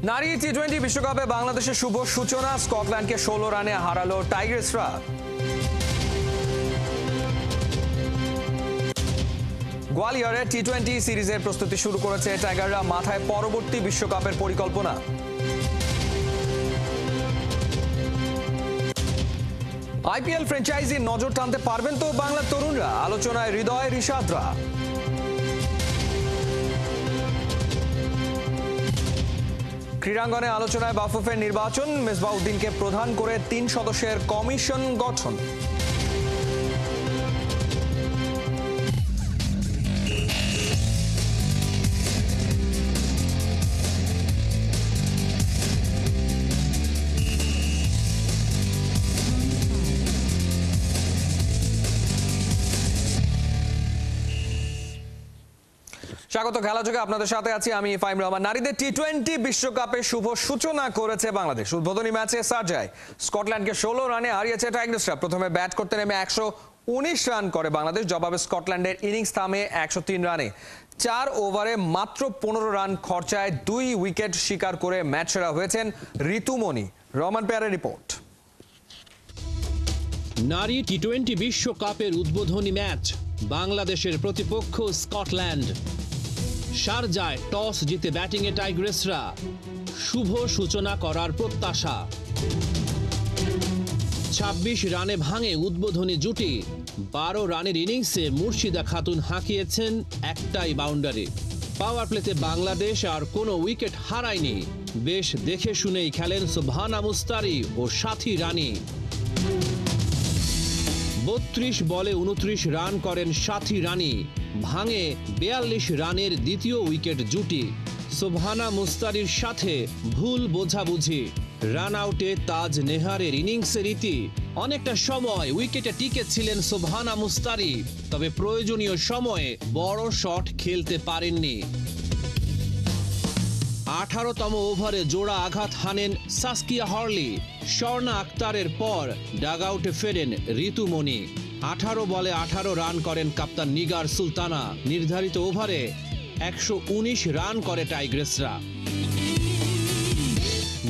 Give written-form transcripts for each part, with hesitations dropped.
নারী টি-20 বিশ্বকাপে বাংলাদেশের শুভ সূচনা, স্কটল্যান্ডকে 16 রানে হারালো টাইগার্সরা। গোয়ালিয়রে টি-20 সিরিজের প্রস্তুতি শুরু করেছে টাইগাররা, মাথায় পরবর্তী বিশ্বকাপের পরিকল্পনা। আইপিএল ফ্র্যাঞ্চাইজি নজর টানতে পারবেন তো বাংলার তরুণরা, আলোচনায় হৃদয় রিশাদরা। ক্রীড়াঙ্গনে আলোচনায় বাফুফের নির্বাচন, মেজবাউদ্দিনকে প্রধান করে 3 সদস্যের কমিশন গঠন। স্বাগত খেলাযোগে, আপনাদের সাথে আছি আমি ফাহিম রহমান। নারীদের টি-20 বিশ্বকাপে শুভ সূচনা করেছে বাংলাদেশ। উদ্বোধনী ম্যাচে সার্জায় স্কটল্যান্ডকে 16 রানে হারিয়েছে টাইগার্সরা। প্রথমে ব্যাট করতে নেমে 119 রান করে বাংলাদেশ, জবাবে স্কটল্যান্ডের ইনিংস থামে 103 রানে। 4 ওভারে মাত্র 15 রান খরচায় 2 উইকেট শিকার করে ম্যাচ সেরা হয়েছেন ঋতুমণি। রহমান পেয়ারের রিপোর্ট। নারী টি-20 বিশ্বকাপের উদ্বোধনী ম্যাচ, বাংলাদেশের প্রতিপক্ষ স্কটল্যান্ড। শারজায় টস জিতে ব্যাটিংয়ে টাইগ্রেসরা, শুভ সূচনা করার প্রত্যাশা। 26 রানে ভাঙে উদ্বোধনী জুটি। 12 রানের ইনিংসে মুর্শিদা খাতুন হাঁকিয়েছেন একটাই বাউন্ডারি। পাওয়ার প্লেতে বাংলাদেশ আর কোনো উইকেট হারায়নি। বেশ দেখে শুনেই খেলেন সুবহানা মুস্তারি ও সাথী রানী। 32 বলে 29 রান করেন সাথী রানী, ভাঙে 42 রানের দ্বিতীয় উইকেট জুটি। সুবহানা মুস্তারির সাথে ভুল বোঝাবুঝি, রান আউটে তাজ নেহারের ইনিংসের রীতি। অনেকটা সময় উইকেটে টিকে ছিলেন সুবহানা মুস্তারি, তবে প্রয়োজনীয় সময়ে বড় শট খেলতে পারেননি। 18তম ওভারে জোড়া আঘাত হানেন সাসকিয়া হরলি। স্বর্ণা আক্তারের পর ডাগআউটে ফেরেন ঋতুমণি। 18 বলে 18 রান করেন কাপ্তান নিগার সুলতানা। নির্ধারিত ওভারে 119 রান করে টাইগ্রেসরা।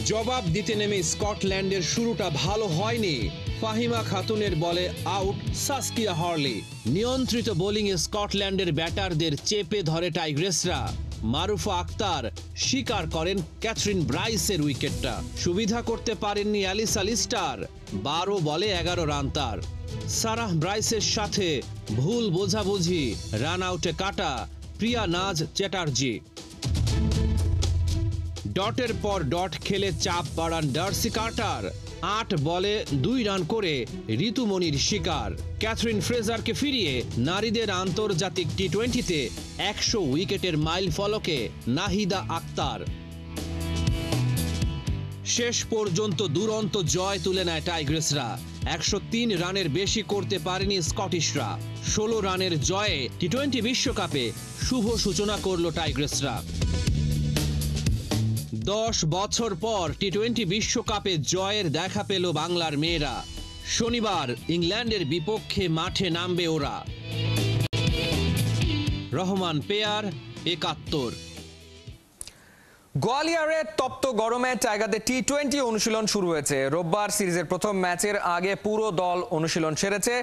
জবাব দিতে নেমে স্কটল্যান্ডের শুরুটা ভালো হয়নি। ফাহিমা খাতুনের বলে আউট সাসকিয়া হরলি। নিয়ন্ত্রিত বোলিংয়ে স্কটল্যান্ডের ব্যাটারদের চেপে ধরে টাইগ্রেসরা। মারুফা আক্তার শিকার করেন ক্যাথরিন ব্রাইসের উইকেটটা। সুবিধা করতে পারেননি অ্যালিসা লিস্টার। 12 বলে 11 রান তার। সারাহ ব্রাইসের সাথে ভুল বোঝাবুঝি, রান আউটে কাটা প্রিয়া নাজ চ্যাটার্জি। ডটের পর ডট খেলে চাপ বাড়ান ডার্সি কার্টার। 8 বলে 2 রান করে ঋতুমণির শিকার। ক্যাথরিন ফ্রেজারকে ফিরিয়ে নারীদের আন্তর্জাতিক টি-20তে 100 উইকেটের মাইল ফলকে নাহিদা আক্তার। শেষ পর্যন্ত দুরন্ত জয় তুলে নেয় টাইগ্রেসরা। 103 রানের বেশি করতে পারেনি স্কটিশরা। 16 রানের জয়ে টি-20 বিশ্বকাপে শুভ সূচনা করল টাইগ্রেসরা। 10 বছর পর টি-20 বিশ্বকাপে জয়ের দেখা পেল বাংলার মেয়েরা। শনিবার ইংল্যান্ডের বিপক্ষে মাঠে নামবে ওরা। রহমান পেয়ার, 71। গোয়ালিয়রে তপ্ত গরমে টাইগারদের টি-20 অনুশীলন শুরু হয়েছে। রোববার সিরিজের প্রথম ম্যাচের আগে পুরো দল অনুশীলন সেরেছে।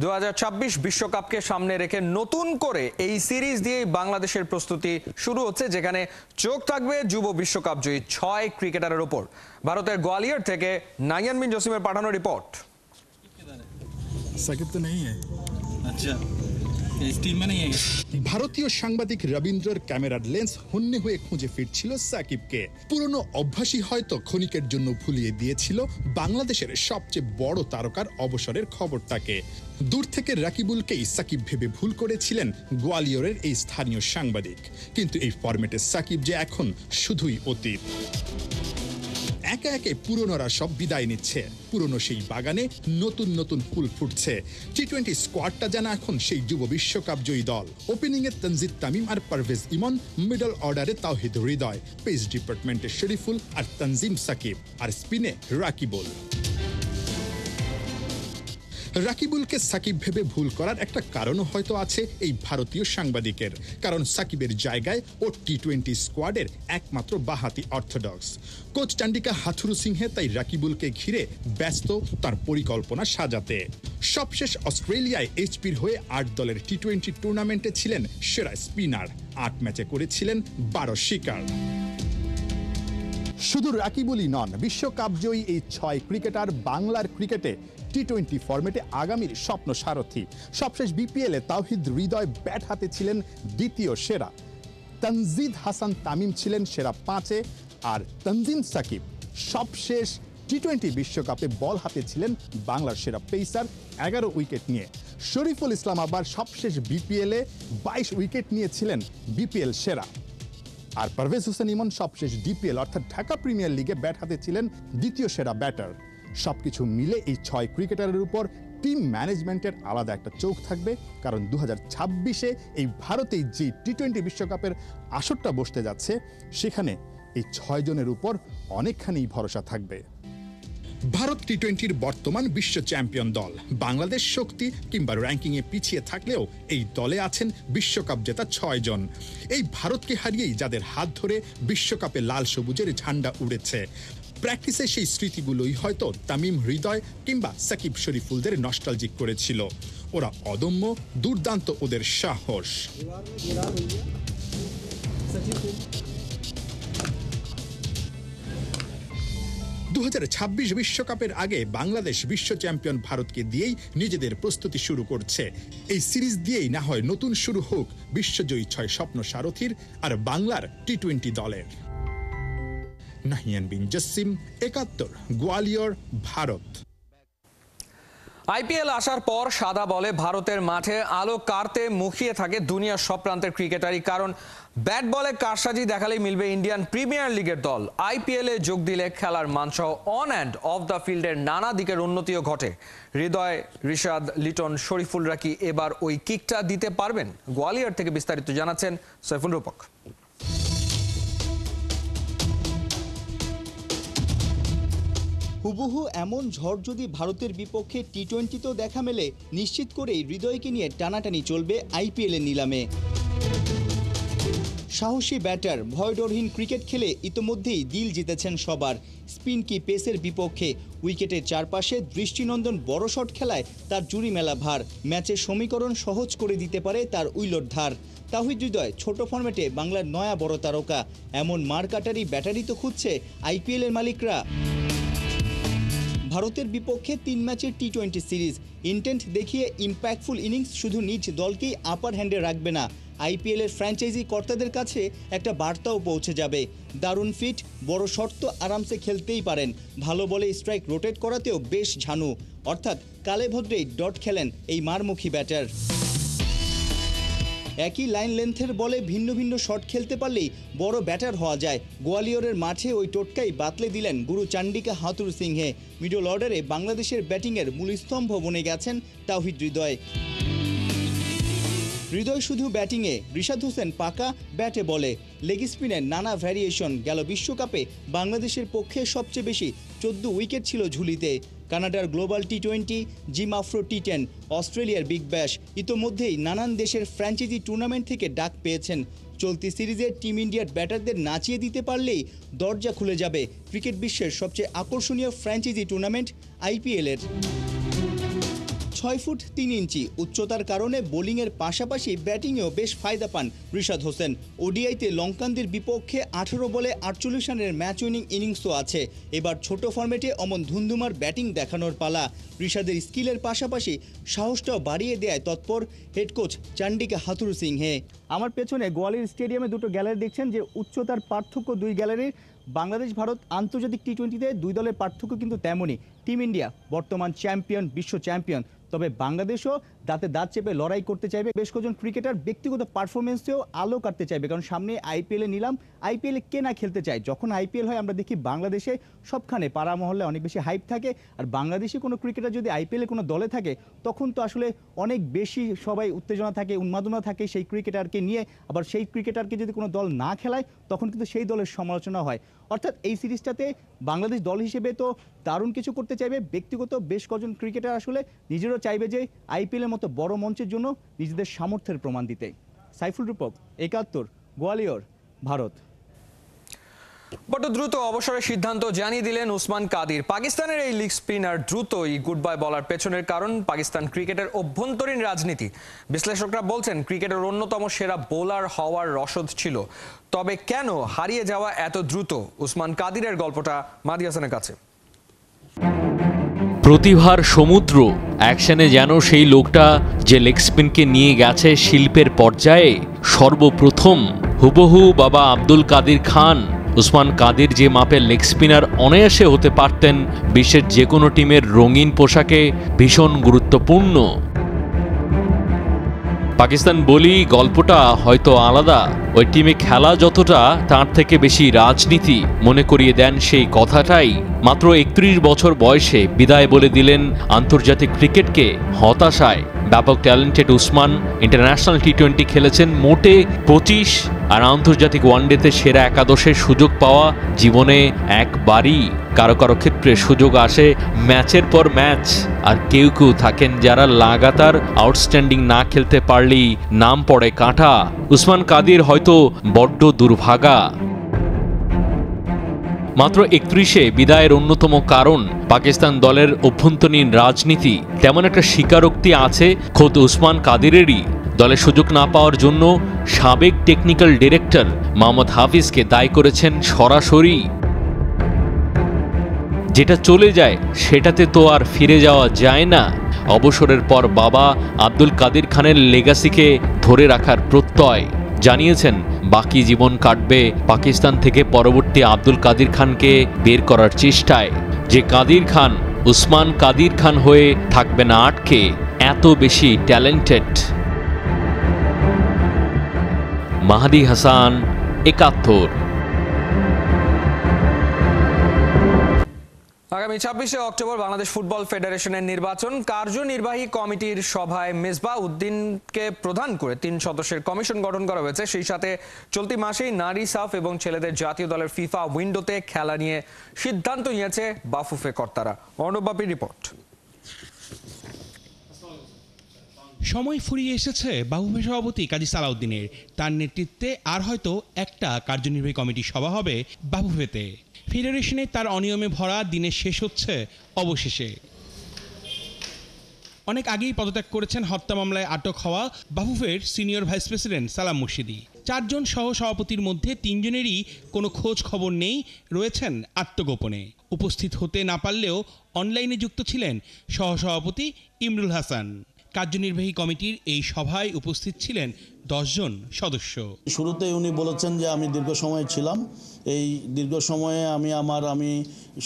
2026 বিশ্বকাপকে সামনে রেখে নতুন করে এই সিরিজ দিয়েই বাংলাদেশের প্রস্তুতি শুরু হচ্ছে, যেখানে চোখ থাকবে যুব বিশ্বকাপ জয়ী 6 ক্রিকেটারের ওপর। ভারতের গোয়ালিয়র থেকে নাইয়ান বিন জসিমের পাঠানো রিপোর্ট। সাকিব তো নেই আচ্ছা, ভারতীয় সাংবাদিক রবীন্দ্রর ক্যামেরার লেন্স হন্যে হয়ে খুঁজে ফিরছিল সাকিবকে। পুরনো অভ্যাসই হয়তো ক্ষণিকের জন্য ভুলিয়ে দিয়েছিল বাংলাদেশের সবচেয়ে বড় তারকার অবসরের খবরটাকে। দূর থেকে রাকিবুলকেই সাকিব ভেবে ভুল করেছিলেন গোয়ালিয়রের এই স্থানীয় সাংবাদিক। কিন্তু এই ফরম্যাটে সাকিব যে এখন শুধুই অতীত। একে একে পুরনোরা সব বিদায় নিচ্ছে। পুরনো সেই বাগানে নতুন নতুন ফুল ফুটছে। টি-20 স্কোয়াডটা যেন এখন সেই যুব বিশ্বকাপ জয়ী দল। ওপেনিংয়ে তানজিদ তামিম আর পারভেজ ইমন, মিডল অর্ডারে তাওহিদ হৃদয়, পেস ডিপার্টমেন্টে শরীফুল আর তানজিম সাকিব, আর স্পিনে রাকিবুল। রাকিবুলকে সাকিব ভেবে ভুল করার একটা কারণও হয়তো আছে এই ভারতীয় সাংবাদিকের, কারণ সাকিবের জায়গায় ও টি-20 স্কোয়াডের একমাত্র বাহাতি অর্থোডক্স কোচ চান্ডিকা হাথুরু সিংহে তাই রাকিবুলকে ঘিরে ব্যস্ত তার পরিকল্পনা সাজাতে। সবশেষ অস্ট্রেলিয়ায় এইচপির হয়ে 8 দলের টি-20 টুর্নামেন্টে ছিলেন সেরা স্পিনার, 8 ম্যাচে করেছিলেন 12 শিকার। শুধু রাকিবুলই নন, বিশ্বকাপ জয়ী এই 6 ক্রিকেটার বাংলার ক্রিকেটে টি-20 ফরম্যাটে আগামীর স্বপ্ন সারথী। সবশেষ বিপিএলে তাওহিদ হৃদয় ব্যাট হাতে ছিলেন দ্বিতীয় সেরা, তানজিদ হাসান তামিম ছিলেন সেরা 5-এ, আর তানজিম সাকিব সবশেষ টি-20 বিশ্বকাপে বল হাতে ছিলেন বাংলার সেরা পেসার 11 উইকেট নিয়ে। শরীফুল ইসলাম আবার সবশেষ বিপিএলে 22 উইকেট নিয়েছিলেন বিপিএল সেরা। আর পারভেজ হোসেন ইমন সবশেষ ডিপিএল অর্থাৎ ঢাকা প্রিমিয়ার লিগে ব্যাট হাতে ছিলেন দ্বিতীয় সেরা ব্যাটার। সবকিছু মিলে এই 6 ক্রিকেটারের উপর টিম ম্যানেজমেন্টের আলাদা একটা চোখ থাকবে, কারণ 2026-এ এই ভারতেই যে টি-20 বিশ্বকাপের আসরটা বসতে যাচ্ছে সেখানে এই 6 জনের উপর অনেকখানি ভরসা থাকবে। ভারত টি-20-র বর্তমান বিশ্ব চ্যাম্পিয়ন দল। বাংলাদেশ শক্তি কিংবা র্যাঙ্কিংয়ে পিছিয়ে থাকলেও এই দলে আছেন বিশ্বকাপ জেতা 6 জন। এই ভারতকে হারিয়েই যাদের হাত ধরে বিশ্বকাপে লাল সবুজের ঝান্ডা উড়েছে। প্র্যাকটিসে সেই স্মৃতিগুলোই হয়তো তামিম হৃদয় কিংবা সাকিব শরীফুলদের নস্টালজিক করেছিল। ওরা অদম্য, দুর্দান্ত ওদের সাহস। 2026 বিশ্বকাপের আগে বাংলাদেশ বিশ্ব চ্যাম্পিয়ন ভারতকে দিয়েই নিজেদের প্রস্তুতি শুরু করছে। এই সিরিজ দিয়েই না হয় নতুন শুরু হোক বিশ্বজয়ী 6 স্বপ্ন সারথীর আর বাংলার টি-20 দলের। নাহিয়ান বিন জসিম, 71, গোয়ালিয়র, ভারত। আইপিএল আসার পর সাদা বলে ভারতের মাঠে আলো কারতে মুখিয়ে থাকে দুনিয়ার সব প্রান্তের ক্রিকেটারই, কারণ ব্যাট বলে কারসাজি দেখালেই মিলবে ইন্ডিয়ান প্রিমিয়ার লিগের দল। আইপিএলে যোগ দিলে খেলার মানসহ অন অ্যান্ড অফ দ্য ফিল্ডের নানা দিকের উন্নতিও ঘটে। হৃদয়, রিশাদ, লিটন, শরীফুলরা কি এবার ওই কিকটা দিতে পারবেন? গোয়ালিয়র থেকে বিস্তারিত জানাচ্ছেন সৈফুল রূপক। হুবহু এমন ঝড় যদি ভারতের বিপক্ষে টি-20তেও দেখা মেলে, নিশ্চিত করেই হৃদয়কে নিয়ে টানাটানি চলবে আইপিএলের নিলামে। সাহসী ব্যাটার, ভয়ডরহীন ক্রিকেট খেলে ইতোমধ্যেই দিল জিতেছেন সবার। স্পিন কি পেসের বিপক্ষে উইকেটের চারপাশে দৃষ্টিনন্দন বড় শট খেলায় তার জুড়ি মেলা ভার। ম্যাচের সমীকরণ সহজ করে দিতে পারে তার উইলট ধার। তাওহিদ হৃদয় ছোট ফরম্যাটে বাংলার নয়া বড় তারকা। এমন মারকাটারি ব্যাটারি তো খুঁজছে আইপিএলের মালিকরা। ভারতের বিপক্ষে 3 ম্যাচের টি-20 সিরিজ ইন্টেন্ট দেখিয়ে ইম্প্যাক্টফুল ইনিংস শুধু নিজ দলকেই আপার হ্যান্ডে রাখবে না, আইপিএলের ফ্র্যাঞ্চাইজি কর্তাদের কাছে একটা বার্তাও পৌঁছে যাবে। দারুণ ফিট, বড় শট তো আরামসে খেলতেই পারেন, ভালো বলে স্ট্রাইক রোটেট করাতেও বেশ ঝানু, অর্থাৎ কালে ভদ্রেই ডট খেলেন এই মারমুখী ব্যাটার। একই লাইন লেন্থের বলে ভিন্ন ভিন্ন শট খেলতে পারলেই বড় ব্যাটার হওয়া যায়। গোয়ালিয়রের মাঠে ওই টোটকাই বাতলে দিলেন গুরু চান্ডিকা হাথুরু সিংহে। মিডল অর্ডারে বাংলাদেশের ব্যাটিংয়ের মূলস্তম্ভ বনে গেছেন তাওহিদ হৃদয়। হৃদয় শুধু ব্যাটিংয়ে, রিশাদ হোসেন পাকা ব্যাটে বলে। লেগ স্পিনের নানা ভ্যারিয়েশন। গেল বিশ্বকাপে বাংলাদেশের পক্ষে সবচেয়ে বেশি 14 উইকেট ছিল ঝুলিতে। কানাডার গ্লোবাল টি-20, জিম আফ্রো টি-10, অস্ট্রেলিয়ার বিগ ব্যাশ, ইতোমধ্যেই নানান দেশের ফ্র্যাঞ্চাইজি টুর্নামেন্ট থেকে ডাক পেয়েছেন। চলতি সিরিজে টিম ইন্ডিয়ার ব্যাটারদের নাচিয়ে দিতে পারলেই দরজা খুলে যাবে ক্রিকেট বিশ্বের সবচেয়ে আকর্ষণীয় ফ্র্যাঞ্চাইজি টুর্নামেন্ট আইপিএলের। 6 ফুট 3 ইঞ্চি উচ্চতার কারণে বোলিংয়ের পাশাপাশি ব্যাটিংয়েও বেশ ফায়দা পান রিশাদ হোসেন। ওডিআইতে লঙ্কানদের বিপক্ষে 18 বলে 48 রানের ম্যাচ উইনিং ইনিংসও আছে। এবার ছোট ফরম্যাটে অমন ধুন্ধুমার ব্যাটিং দেখানোর পালা। রিশাদের স্কিলের পাশাপাশি সাহসটাও বাড়িয়ে দেয় তৎপর হেড কোচ চান্ডিকা হাথুরু সিংহে। আমার পেছনে গোয়ালিয়র স্টেডিয়ামে দুটো গ্যালারি দেখছেন, যে উচ্চতার পার্থক্য দুই গ্যালারির। বাংলাদেশ ভারত আন্তর্জাতিক টি-20তে দুই দলের পার্থক্য কিন্তু তেমনই। টিম ইন্ডিয়া বর্তমান চ্যাম্পিয়ন, বিশ্ব চ্যাম্পিয়ন, তবে বাংলাদেশও দাঁতে দাঁত চেপে লড়াই করতে চাইবে। বেশ কয়েকজন ক্রিকেটার ব্যক্তিগত পারফরমেন্সেও আলো কাটতে চাইবে, কারণ সামনে আইপিএলে নিলাম, আইপিএলে কে না খেলতে চায়। যখন আইপিএল হয় আমরা দেখি বাংলাদেশে সবখানে পাড়া মহল্লে অনেক বেশি হাইপ থাকে, আর বাংলাদেশি কোনো ক্রিকেটার যদি আইপিএলে কোনো দলে থাকে তখন তো আসলে অনেক বেশি সবাই উত্তেজনা থাকে, উন্মাদনা থাকে সেই ক্রিকেটারকে নিয়ে। আবার সেই ক্রিকেটারকে যদি কোনো দল না খেলায় তখন কিন্তু সেই দলের সমালোচনা হয়। অর্থাৎ এই সিরিজটাতে বাংলাদেশ দল হিসেবে তো দারুণ কিছু করতে চাইবে, ব্যক্তিগত বেশ কজন ক্রিকেটার আসলে নিজেরও চাইবে যে আইপিএলের মতো বড় মঞ্চের জন্য নিজেদের সামর্থ্যের প্রমাণ দিতে। সাইফুল রূপক, ৭১, গোয়ালিয়র, ভারত। বড় দ্রুত অবসরের সিদ্ধান্ত জানিয়ে দিলেন উসমান কাদির। পাকিস্তানের এই লিগ স্পিনার দ্রুতই গুড বাই বলার পেছনের কারণ পাকিস্তান ক্রিকেটের অভ্যন্তরীণ রাজনীতি। বিশ্লেষকরা বলছেন ক্রিকেটের অন্যতম সেরা বোলার হওয়ার রসদ ছিল, তবে কেন হারিয়ে যাওয়া এত দ্রুত? উসমান কাদিরের গল্পটা মাহদী হাসানের কাছে। প্রতিভার সমুদ্র অ্যাকশনে যেন সেই লোকটা যে লেগ স্পিনকে নিয়ে গেছে শিল্পের পর্যায়ে। সর্বপ্রথম হুবহু বাবা আব্দুল কাদির খান। উসমান কাদির যে মাপের লেগ স্পিনার অনায়াসে হতে পারতেন বিশ্বের যে কোনো টিমের রঙিন পোশাকে ভীষণ গুরুত্বপূর্ণ। পাকিস্তান বলি গল্পটা হয়তো আলাদা, ওই টিমে খেলা যতটা তার থেকে বেশি রাজনীতি মনে করিয়ে দেন সেই কথাটাই। মাত্র ৩১ বছর বয়সে বিদায় বলে দিলেন আন্তর্জাতিক ক্রিকেটকে হতাশায়। ব্যাপক ট্যালেন্টেড উসমান ইন্টারন্যাশনাল টি-20 খেলেছেন মোটে ২৫, আর আন্তর্জাতিক ওয়ানডেতে সেরা একাদশের সুযোগ পাওয়া জীবনে একবারই। কারো কারো ক্ষেত্রে সুযোগ আসে ম্যাচের পর ম্যাচ, আর কেউ কেউ থাকেন যারা লাগাতার আউটস্ট্যান্ডিং না খেলতে পারলেই নাম পড়ে কাঁটা। উসমান কাদির হয়তো বড্ড দুর্ভাগা। মাত্র ৩১-এ বিদায়ের অন্যতম কারণ পাকিস্তান দলের অভ্যন্তরীণ রাজনীতি। তেমন একটা স্বীকারোক্তি আছে খোদ উসমান কাদিরেরই। দলে সুযোগ না পাওয়ার জন্য সাবেক টেকনিক্যাল ডিরেক্টর মোহাম্মদ হাফিজকে দায়ী করেছেন সরাসরি। যেটা চলে যায় সেটাতে তো আর ফিরে যাওয়া যায় না। অবসরের পর বাবা আব্দুল কাদির খানের লেগাসিকে ধরে রাখার প্রত্যয় জানিয়েছেন। বাকি জীবন কাটবে পাকিস্তান থেকে পরবর্তী আব্দুল কাদির খানকে বের করার চেষ্টায়। যে কাদির খান উসমান কাদির খান হয়ে থাকবে না আটকে, এত বেশি ট্যালেন্টেড। মাহদী হাসান, ৭১। আগামী ২৬শে অক্টোবর বাংলাদেশ ফুটবল ফেডারেশনের নির্বাচন। কার্যনির্বাহী কমিটির সভায় মেজবাহ উদ্দিনকে প্রধান করে ৩ সদস্যের কমিশন গঠন করা হয়েছে। সেই সাথে চলতি মাসেই নারী সাফ এবং ছেলেদের জাতীয় দলের ফিফা উইন্ডোতে খেলা নিয়ে সিদ্ধান্ত নিয়েছে বাফুফে কর্তারা। অর্ণব বাপির রিপোর্ট। সময় ফুরিয়ে এসেছে বাফুফে সভাপতি কাজী সালাউদ্দিনের। তার নেতৃত্বে আর হয়তো একটা কার্যনির্বাহী কমিটির সভা হবে বাফুফেতে। ফেডারেশনে তার অনিয়মে ভরা দিনের শেষ হচ্ছে অবশেষে। অনেক আগেই পদত্যাগ করেছেন হত্যা মামলায় আটক হওয়া বাফুফের সিনিয়র ভাইস প্রেসিডেন্ট সালাম মুর্শিদি। ৪ জন সহ সভাপতির মধ্যে ৩ জনেরই কোনো খোঁজ খবর নেই, রয়েছেন আত্মগোপনে। উপস্থিত হতে না পারলেও অনলাইনে যুক্ত ছিলেন সহসভাপতি ইমরুল হাসান। কার্যনির্বাহী কমিটির এই সভায় উপস্থিত ছিলেন 10 জন সদস্য। শুরুতে উনি বলেছেন যে আমি দীর্ঘ সময় ছিলাম, এই দীর্ঘ সময়ে আমি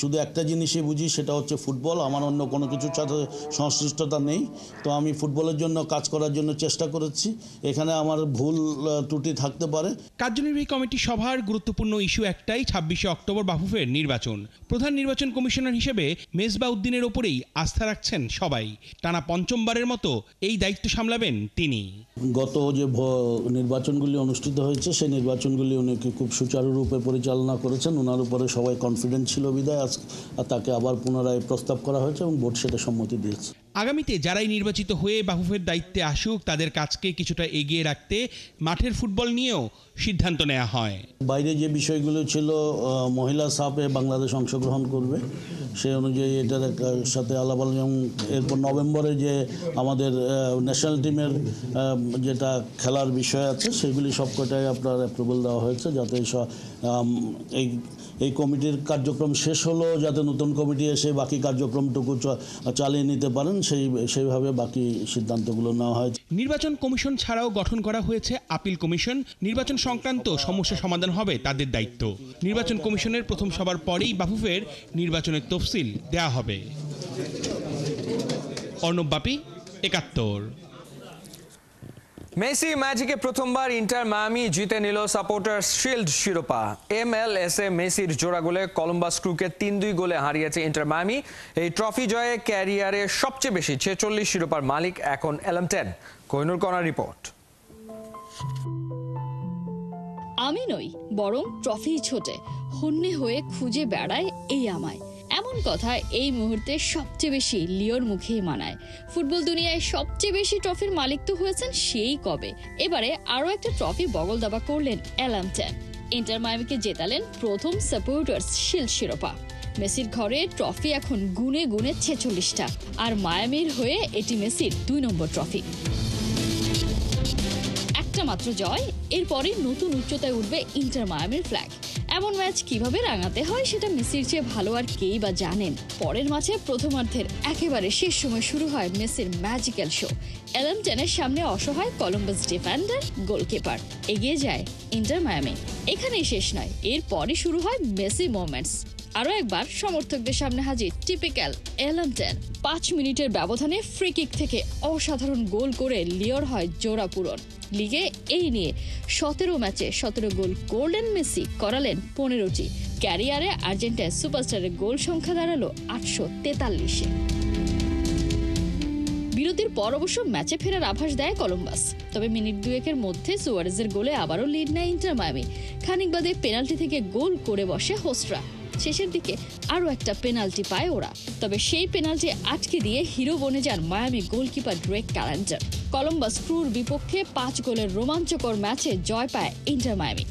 শুধু একটা জিনিসই বুঝি, সেটা হচ্ছে ফুটবল। আমার অন্য কোনো কিছুর সাথে সংশ্লিষ্টতা নেই। তো আমি ফুটবলের জন্য কাজ করার জন্য চেষ্টা করেছি। এখানে আমার ভুল ত্রুটি থাকতে পারে। কার্যনির্বাহী কমিটির সভার গুরুত্বপূর্ণ ইস্যু একটাই, ২৬শে অক্টোবর বাফুফের নির্বাচন। প্রধান নির্বাচন কমিশনার হিসেবে মেজবাহ উদ্দিনের ওপরেই আস্থা রাখছেন সবাই। টানা ৫মবারের মতো এই দায়িত্ব সামলাবেন তিনি। গত যে নির্বাচনগুলি অনুষ্ঠিত হয়েছে সেই নির্বাচনগুলি উনি খুব সুচারুরূপে পরিচালনা করেছেন। ওনার উপরে সবাই কনফিডেন্ট ছিল বিদায় তাকে আবার পুনরায় প্রস্তাব করা হয়েছে এবং বোর্ড সেটা সম্মতি দিয়েছে। আগামীতে যারাই নির্বাচিত হয়ে বাফুফের দায়িত্বে আসুক তাদের কাজকে কিছুটা এগিয়ে রাখতে মাঠের ফুটবল নিয়েও সিদ্ধান্ত নেওয়া হয়। বাইরে যে বিষয়গুলো ছিল, মহিলা সাফে বাংলাদেশ অংশগ্রহণ করবে, সেই অনুযায়ী এটার সাথে আলাপ আলোচনা। এরপর নভেম্বরে যে আমাদের ন্যাশনাল টিমের যেটা খেলার বিষয় আছে সেগুলি সবকটাই আপনার অ্যাপ্রুভাল দেওয়া হয়েছে, যাতে এই কমিটির কার্যক্রম শেষ হলো, যাতে নতুন কমিটি এসে বাকি কার্যক্রমটুকু চালিয়ে নিতে পারেন, সেইভাবে বাকি সিদ্ধান্তগুলো নেওয়া হয়। নির্বাচন কমিশন ছাড়াও গঠন করা হয়েছে আপিল কমিশন। নির্বাচন সংক্রান্ত সমস্যা সমাধান হবে তাদের দায়িত্ব। নির্বাচন কমিশনের প্রথম সভার পরেই বাফুফের নির্বাচনের তফসিল দেয়া হবে। অর্ণব বাপি, ৭১। মেসি ম্যাজিকে প্রথমবার ইন্টার মায়ামি জিতে নিল সাপোর্টার্স শিল্ড শিরোপা। MLS-এ মেসির জোড়া গোলে কলম্বাস ক্রুকে 3-2 গোলে হারিয়েছে ইন্টার মায়ামি। এই ট্রফি জয়ে ক্যারিয়ারে সবচেয়ে বেশি 46 শিরোপার মালিক এখন LM10। কোহিনুর কণার রিপোর্ট। আমি নই, বরং ট্রফি ছোটে হন্যে হয়ে খুঁজে বেড়ায় এই আমায়, এমন কথা এই মুহূর্তে সবচেয়ে বেশি লিওর মুখেই মানায়। ফুটবল দুনিয়ায় সবচেয়ে বেশি ট্রফির মালিক তো হয়েছেন সেই কবে। এবারে আরও একটা ট্রফি বগল দাবা করলেন LM10। ইন্টার মায়ামিকে জেতালেন প্রথম সাপোর্টার্স শিল্ড শিরোপা। মেসির ঘরে ট্রফি এখন গুনে গুনে 46টা, আর মায়ামির হয়ে এটি মেসির 2 নম্বর ট্রফি। একটা মাত্র জয়, এরপরে নতুন উচ্চতায় উঠবে ইন্টার মায়ামির ফ্ল্যাগ। এমন ম্যাচ কিভাবে রাঙাতে হয় সেটা মেসির চেয়ে ভালো আর কেই বা জানেন। পরের ম্যাচে প্রথমার্ধের একেবারে শেষ সময় শুরু হয় মেসির ম্যাজিক্যাল শো। LM10-এর সামনে অসহায় কলম্বাস ডিফেন্ডার, গোলকিপার। এগিয়ে যায় ইন্টার মায়ামি। এখানেই শেষ নয়, এরপরই শুরু হয় মেসি মোমেন্টস। আরও একবার সমর্থকদের সামনে হাজির টিপিক্যাল LM10। 5 মিনিটের ব্যবধানে ফ্রি কিক থেকে অসাধারণ গোল করে লিওর হয় জোড়া পূরণ। লিগে এই নিয়ে 17 ম্যাচে 17 গোল করলেন মেসি, করালেন 15টি। ক্যারিয়ারে আর্জেন্টাইন সুপারস্টারের গোল সংখ্যা দাঁড়ালো 843-এ। বিরতির পর অবশ্য ম্যাচে ফেরার আভাস দেয় কলম্বাস, তবে মিনিট 2-এর মধ্যে সুয়ারেজের গোলে আবারও লিড নেয় ইন্টার মায়ামি। খানিক বাদে পেনাল্টি থেকে গোল করে বসে হোস্টরা। শেষের দিকে আরও একটা পেনাল্টি পায় ওরা, তবে সেই পেনাল্টি আটকে দিয়ে হিরো বনে যান Miami goalkeeper Drake Callender. Columbus ক্রুর বিপক্ষে 5 গোলের রোমাঞ্চকর ম্যাচে জয় পায় ইন্টার মায়ামি।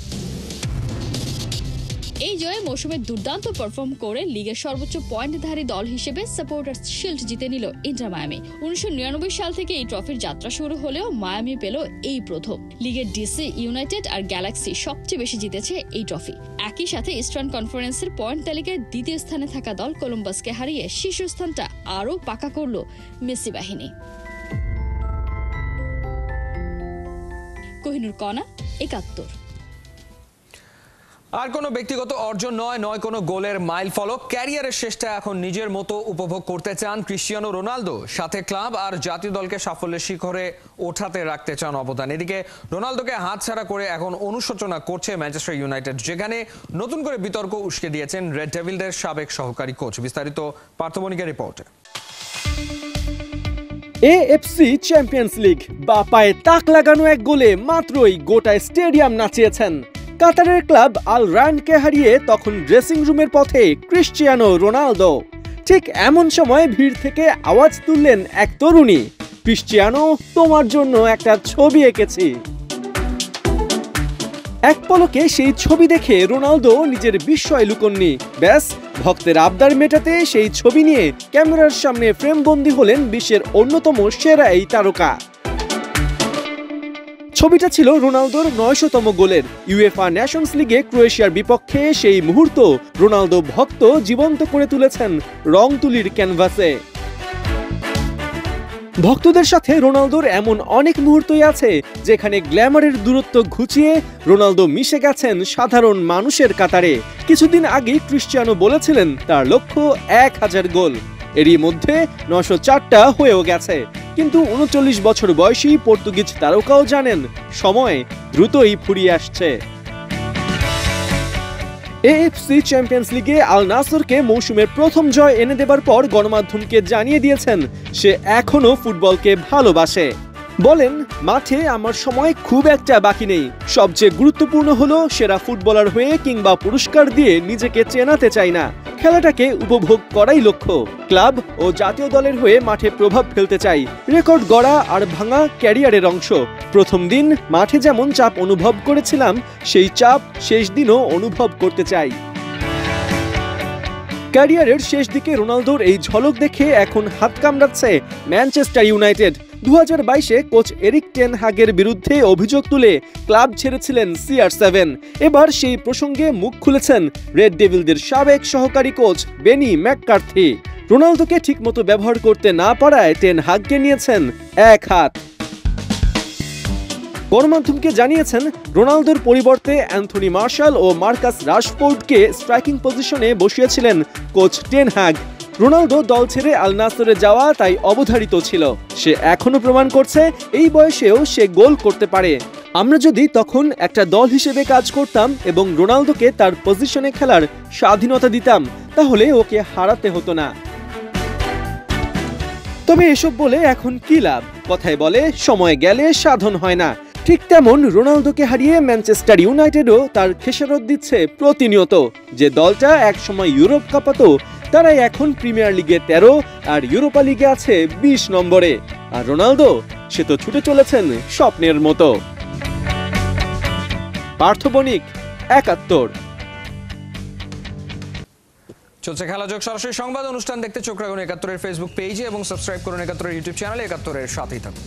এই জয়ে মৌসুমে দুর্দান্ত পারফর্ম করে লিগের সর্বোচ্চ পয়েন্টধারী দল হিসেবে সাপোর্টার্স শিল্ড জিতে নিল ইন্টার মায়ামি। 1999 সাল থেকে এই ট্রফির যাত্রা শুরু হলেও মায়ামি পেল এই প্রথম। লিগের ডিসি, ইউনাইটেড আর গ্যালাক্সি সবচেয়ে বেশি জিতেছে এই ট্রফি। একই সাথে ইস্টার্ন কনফারেন্সের পয়েন্ট তালিকায় দ্বিতীয় স্থানে থাকা দল কলম্বাসকে হারিয়ে শীর্ষস্থানটা আরও পাকা করল মেসি বাহিনী। কোহিনুর কণা, 71। আর কোনো ব্যক্তিগত অর্জন নয় কোনো গোলের মাইল ফলক। ক্যারিয়ারের শেষটা এখন নিজের মতো উপভোগ করতে চান ক্রিশ্চিয়ানো রোনালদো। সাথে ক্লাব আর জাতীয় দলকে সাফল্যের শিখরে ওঠাতে রাখতে চান অবদান। এদিকে রোনালদোকে হাতছাড়া করে এখন অনুশোচনা করছে ম্যানচেস্টার ইউনাইটেড, যেখানে নতুন করে বিতর্ক উস্কে দিয়েছেন রেড ডেভিলদের সাবেক সহকারী কোচ। বিস্তারিত পার্থবণিকের রিপোর্টে। AFC চ্যাম্পিয়ন্স লিগ বা পায়ে তাক লাগানো এক গোলে মাত্রই গোটা স্টেডিয়াম নাচিয়েছেন। কাতারের ক্লাব আল রায়ানকে হারিয়ে তখন ড্রেসিং রুমের পথে ক্রিশ্চিয়ানো রোনালদো। ঠিক এমন সময় ভিড় থেকে আওয়াজ তুললেন এক তরুণী, ক্রিশ্চিয়ানো, তোমার জন্য একটা ছবি এঁকেছি। এক পলকে সেই ছবি দেখে রোনালদো নিজের বিস্ময় লুকোননি। ব্যাস, ভক্তের আবদার মেটাতে সেই ছবি নিয়ে ক্যামেরার সামনে ফ্রেমবন্দি হলেন বিশ্বের অন্যতম সেরা এই তারকা। ছবিটা ছিল রোনালদোর 900তম গোলের। UEFA নেশনস লিগে ক্রোয়েশিয়ার বিপক্ষে সেই মুহূর্ত রোনালদো ভক্ত জীবন্ত করে তুলেছেন রং তুলির ক্যানভাসে। ভক্তদের সাথে রোনালদোর এমন অনেক মুহূর্তই আছে যেখানে গ্ল্যামারের দূরত্ব ঘুচিয়ে রোনালদো মিশে গেছেন সাধারণ মানুষের কাতারে। কিছুদিন আগেই ক্রিশ্চিয়ানো বলেছিলেন তার লক্ষ্য 1000 গোল। এরই মধ্যে 904টা হয়েও গেছে। কিন্তু 39 বছর বয়সী পর্তুগিজ তারকাও জানেন সময় দ্রুতই ফুরিয়ে আসছে। AFC চ্যাম্পিয়ন্স লিগে আল নাসরকে মৌসুমের প্রথম জয় এনে দেবার পর গণমাধ্যমকে জানিয়ে দিয়েছেন সে এখনো ফুটবলকে ভালোবাসে। বলেন, মাঠে আমার সময় খুব একটা বাকি নেই। সবচেয়ে গুরুত্বপূর্ণ হলো সেরা ফুটবলার হয়ে কিংবা পুরস্কার দিয়ে নিজেকে চেনাতে চাই না, খেলাটাকে উপভোগ করাই লক্ষ্য। ক্লাব ও জাতীয় দলের হয়ে মাঠে প্রভাব ফেলতে চাই। রেকর্ড গড়া আর ভাঙা ক্যারিয়ারের অংশ। প্রথম দিন মাঠে যেমন চাপ অনুভব করেছিলাম সেই চাপ শেষ দিনও অনুভব করতে চাই। ক্যারিয়ারের শেষ দিকে রোনালদোর এই ঝলক দেখে এখন হাত কামড়াচ্ছে ম্যানচেস্টার ইউনাইটেড। 2022-এ কোচ এরিক টেন হাগের বিরুদ্ধে অভিযোগ তুলে ক্লাব ছেড়েছিলেন CR7। এবার সেই প্রসঙ্গে মুখ খুলেছেন রেড ডেভিলদের সাবেক সহকারী কোচ বেনি ম্যাককার্থি। রোনালদোকে ঠিকমতো ব্যবহার করতে না পারায় টেন হাগকে নিয়েছেন এক হাত। গণমাধ্যমকে জানিয়েছেন রোনালদোর পরিবর্তে অ্যান্থনি মার্শাল ও মার্কাস রাশফোর্ডকে স্ট্রাইকিং পজিশনে বসিয়েছিলেন কোচ টেন হাগ। রোনালদো দল ছেড়ে আল নাসরে যাওয়া তাই অবধারিত ছিল। সে এখনো প্রমাণ করছে এই বয়সেও সে গোল করতে পারে। আমরা যদি তখন একটা দল হিসেবে কাজ করতাম এবং রোনালদোকে তার পজিশনে খেলার স্বাধীনতা দিতাম, তাহলে ওকে হারাতে হতো না। তবে এসব বলে এখন কি লাভ? কথায় বলে সময় গেলে সাধন হয় না। ঠিক তেমন রোনালদোকে হারিয়ে ম্যানচেস্টার ইউনাইটেডও তার খেসারত দিচ্ছে প্রতিনিয়ত। যে দলটা একসময় ইউরোপ কাঁপাতো, তারাই এখন প্রিমিয়ার লিগে 13 আর ইউরোপা লিগে আছে 20 নম্বরে। আর রোনালদো, সে তো ছুটে চলেছেন স্বপ্নের মতো। পার্থ বণিক, ৭১। চলছে খেলাযোগ সরাসরি সংবাদ অনুষ্ঠান দেখতে চোখ রাখুন ৭১-এর ফেসবুক পেজে এবং সাবস্ক্রাইব করুন ৭১-এর ইউটিউব চ্যানেলে। ৭১-এর সাথেই থাকুন।